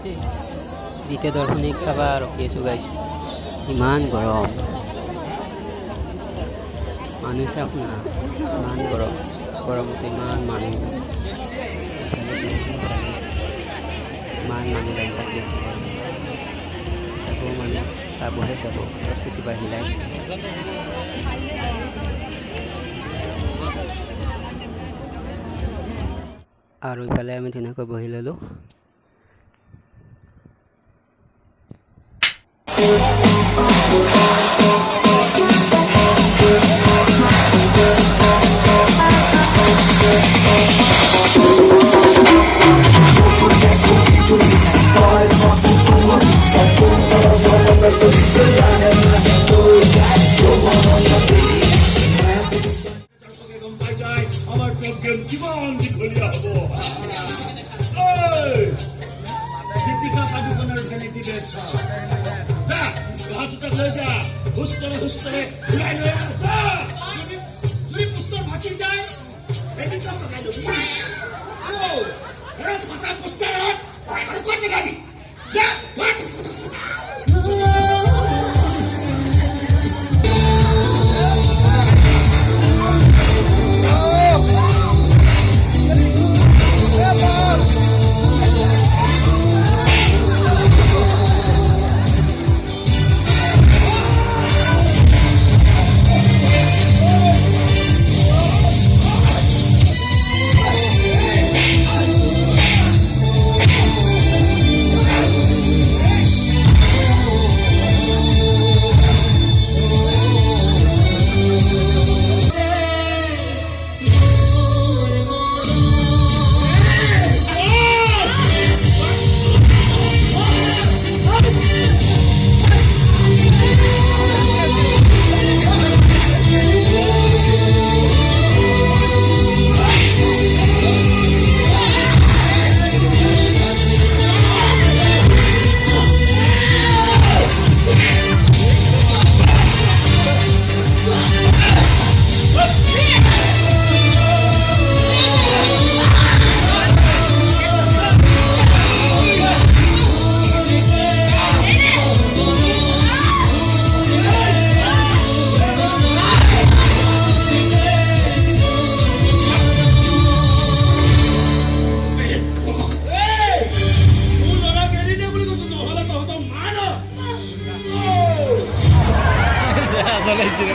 দ্বিতীয় দৰ্শনিক চাবা ৰখি আছোঁ গাইছ। ইমান গৰম মানুহ চাওক না, ইমান গৰম, গৰমতে ইমান মানুহ, ইমান মানুহ লাইন পাতি আছে। আকৌ মানে চাবহে চাব, প্ৰস্তুতি বাঢ়িলে আৰু ইফালে আমি ধুনীয়াকৈ বহি ল'লোঁ। আমার প্রজ্ঞান জীবন দীঘলীয়া হব। দীপিকা পাডুকোনের ওখানে দিবে যা, হাতটা হয়ে যা, হুস করে উড়াই লয়ে যা। যদি পুস্তর ভাটি যায় এদিন তো লাগাই লবি। ও এরা কথা পুস্তর আর কত গাড়ি যা ভাট। চলাইছিল